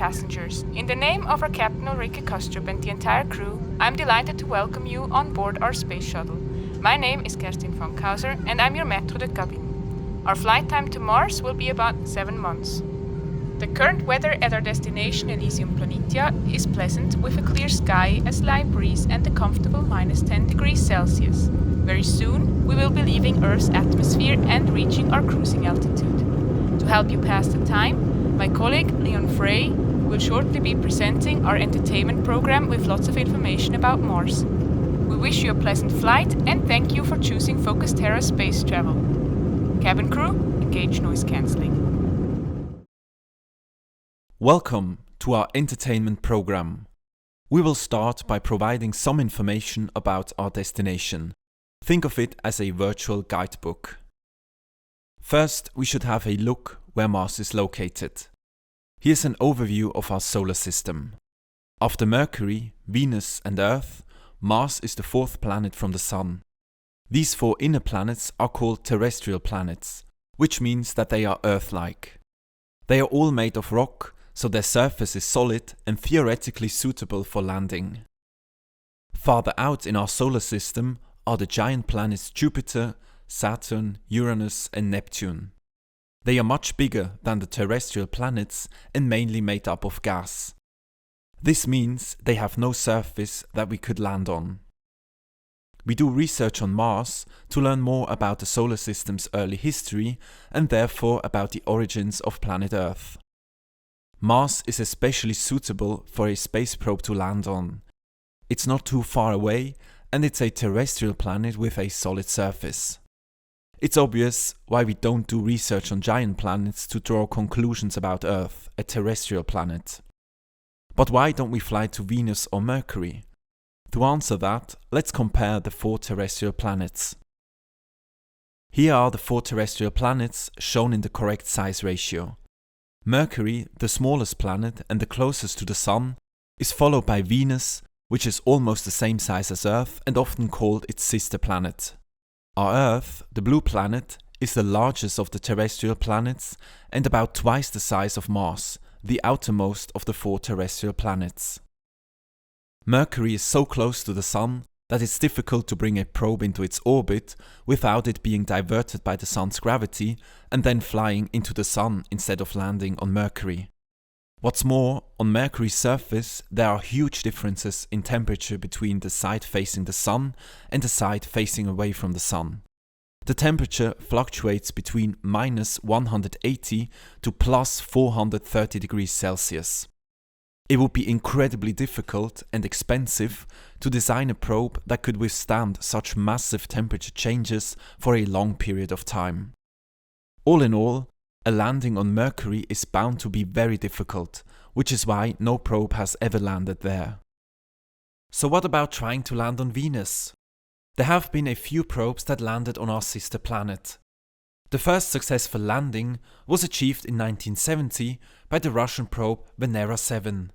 passengers, in the name of our Captain Ulrike Kostrup and the entire crew, I'm delighted to welcome you on board our space shuttle. My name is Kerstin von Kauser and I'm your maître de cabine. Our flight time to Mars will be about 7 months. The current weather at our destination Elysium Planitia is pleasant with a clear sky, a slight breeze and a comfortable -10 degrees Celsius. Very soon we will be leaving Earth's atmosphere and reaching our cruising altitude. To help you pass the time, my colleague Léon Frey will shortly be presenting our entertainment program with lots of information about Mars. We wish you a pleasant flight and thank you for choosing focusTerra Space Travel. Cabin crew, engage noise cancelling. Welcome to our entertainment program. We will start by providing some information about our destination. Think of it as a virtual guidebook. First, we should have a look where Mars is located. Here's an overview of our solar system. After Mercury, Venus and Earth, Mars is the fourth planet from the Sun. These 4 inner planets are called terrestrial planets, which means that they are Earth-like. They are all made of rock, so their surface is solid and theoretically suitable for landing. Farther out in our solar system are the giant planets Jupiter, Saturn, Uranus and Neptune. They are much bigger than the terrestrial planets and mainly made up of gas. This means they have no surface that we could land on. We do research on Mars to learn more about the solar system's early history and therefore about the origins of planet Earth. Mars is especially suitable for a space probe to land on. It's not too far away and it's a terrestrial planet with a solid surface. It's obvious why we don't do research on giant planets to draw conclusions about Earth, a terrestrial planet. But why don't we fly to Venus or Mercury? To answer that, let's compare the 4 terrestrial planets. Here are the 4 terrestrial planets shown in the correct size ratio. Mercury, the smallest planet and the closest to the Sun, is followed by Venus, which is almost the same size as Earth and often called its sister planet. Our Earth, the blue planet, is the largest of the terrestrial planets and about twice the size of Mars, the outermost of the 4 terrestrial planets. Mercury is so close to the Sun that it's difficult to bring a probe into its orbit without it being diverted by the Sun's gravity and then flying into the Sun instead of landing on Mercury. What's more, on Mercury's surface there are huge differences in temperature between the side facing the Sun and the side facing away from the Sun. The temperature fluctuates between -180 to +430 degrees Celsius. It would be incredibly difficult and expensive to design a probe that could withstand such massive temperature changes for a long period of time. All in all, a landing on Mercury is bound to be very difficult, which is why no probe has ever landed there. So what about trying to land on Venus? There have been a few probes that landed on our sister planet. The first successful landing was achieved in 1970 by the Russian probe Venera 7.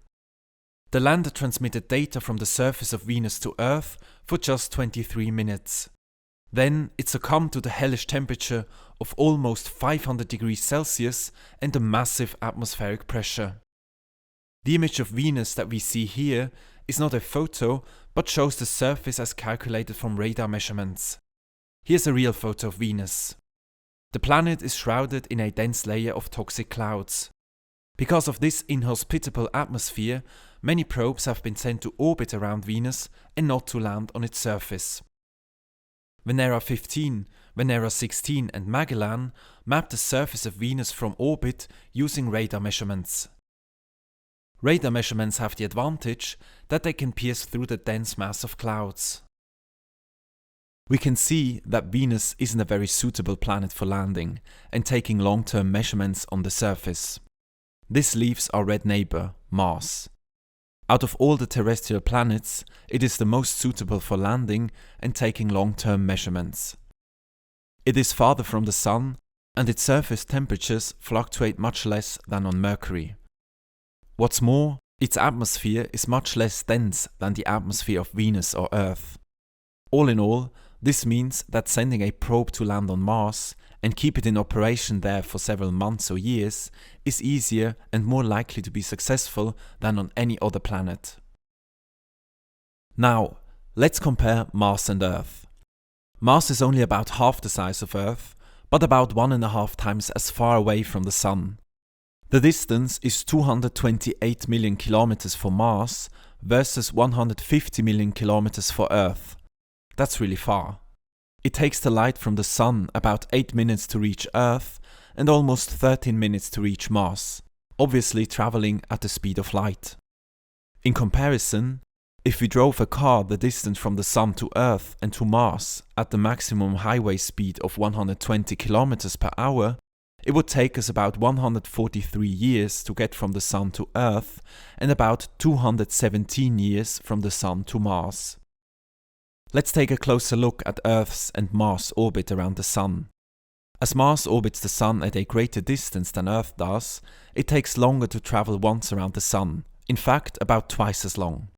The lander transmitted data from the surface of Venus to Earth for just 23 minutes. Then it succumbed to the hellish temperature of almost 500 degrees Celsius and a massive atmospheric pressure. The image of Venus that we see here is not a photo, but shows the surface as calculated from radar measurements. Here's a real photo of Venus. The planet is shrouded in a dense layer of toxic clouds. Because of this inhospitable atmosphere, many probes have been sent to orbit around Venus and not to land on its surface. Venera 15, Venera 16 and Magellan mapped the surface of Venus from orbit using radar measurements. Radar measurements have the advantage that they can pierce through the dense mass of clouds. We can see that Venus isn't a very suitable planet for landing and taking long-term measurements on the surface. This leaves our red neighbor, Mars. Out of all the terrestrial planets, it is the most suitable for landing and taking long-term measurements. It is farther from the Sun, and its surface temperatures fluctuate much less than on Mercury. What's more, its atmosphere is much less dense than the atmosphere of Venus or Earth. All in all, this means that sending a probe to land on Mars, and keep it in operation there for several months or years is easier and more likely to be successful than on any other planet. Now, let's compare Mars and Earth. Mars is only about half the size of Earth, but about 1.5 times as far away from the Sun. The distance is 228 million kilometers for Mars versus 150 million kilometers for Earth. That's really far. It takes the light from the Sun about 8 minutes to reach Earth and almost 13 minutes to reach Mars, obviously traveling at the speed of light. In comparison, if we drove a car the distance from the Sun to Earth and to Mars at the maximum highway speed of 120 kilometers per hour, it would take us about 143 years to get from the Sun to Earth and about 217 years from the Sun to Mars. Let's take a closer look at Earth's and Mars' orbit around the Sun. As Mars orbits the Sun at a greater distance than Earth does, it takes longer to travel once around the Sun, in fact about twice as long.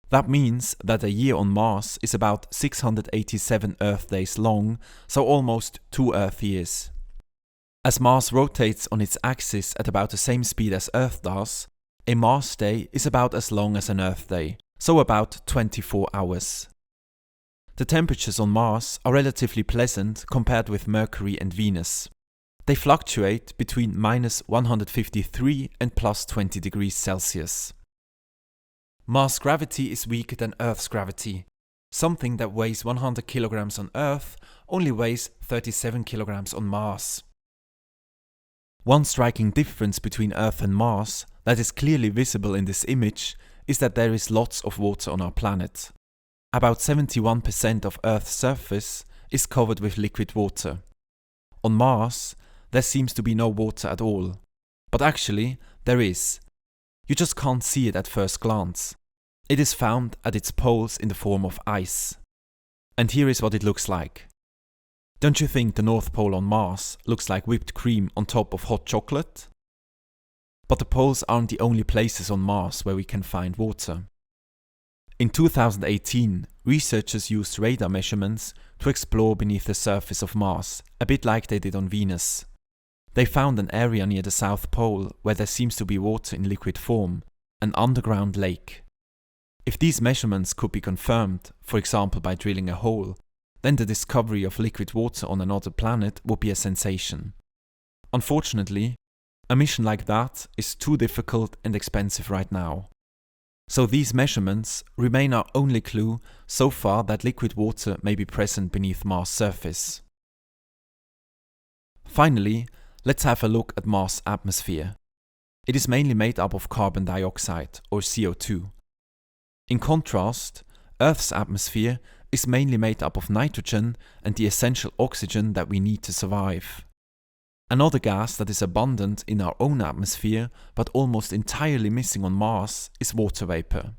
That means that a year on Mars is about 687 Earth days long, so almost 2 Earth years. As Mars rotates on its axis at about the same speed as Earth does, a Mars day is about as long as an Earth day, so about 24 hours. The temperatures on Mars are relatively pleasant compared with Mercury and Venus. They fluctuate between -153 and +20 degrees Celsius. Mars' gravity is weaker than Earth's gravity. Something that weighs 100 kilograms on Earth only weighs 37 kilograms on Mars. One striking difference between Earth and Mars that is clearly visible in this image is that there is lots of water on our planet. About 71% of Earth's surface is covered with liquid water. On Mars, there seems to be no water at all. But actually, there is. You just can't see it at first glance. It is found at its poles in the form of ice. And here is what it looks like. Don't you think the North Pole on Mars looks like whipped cream on top of hot chocolate? But the poles aren't the only places on Mars where we can find water. In 2018, researchers used radar measurements to explore beneath the surface of Mars, a bit like they did on Venus. They found an area near the South Pole where there seems to be water in liquid form, an underground lake. If these measurements could be confirmed, for example by drilling a hole, then the discovery of liquid water on another planet would be a sensation. Unfortunately, a mission like that is too difficult and expensive right now. So these measurements remain our only clue so far that liquid water may be present beneath Mars' surface. Finally, let's have a look at Mars' atmosphere. It is mainly made up of carbon dioxide, or CO2. In contrast, Earth's atmosphere is mainly made up of nitrogen and the essential oxygen that we need to survive. Another gas that is abundant in our own atmosphere but almost entirely missing on Mars is water vapor.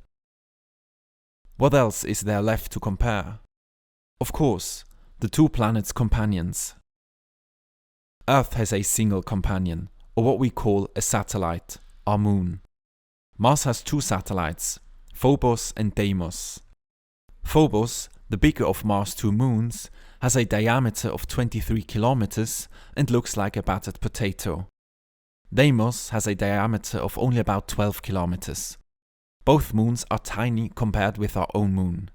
What else is there left to compare? Of course, the 2 planets' companions. Earth has a single companion, or what we call a satellite, our moon. Mars has 2 satellites, Phobos and Deimos. Phobos, the bigger of Mars' 2 moons, has a diameter of 23 kilometers and looks like a battered potato. Deimos has a diameter of only about 12 kilometers. Both moons are tiny compared with our own moon.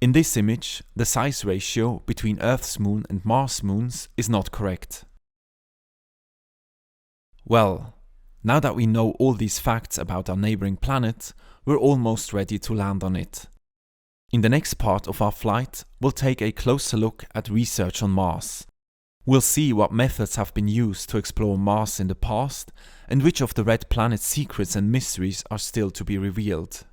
In this image, the size ratio between Earth's moon and Mars' moons is not correct. Well, now that we know all these facts about our neighboring planet, we're almost ready to land on it. In the next part of our flight, we'll take a closer look at research on Mars. We'll see what methods have been used to explore Mars in the past and which of the red planet's secrets and mysteries are still to be revealed.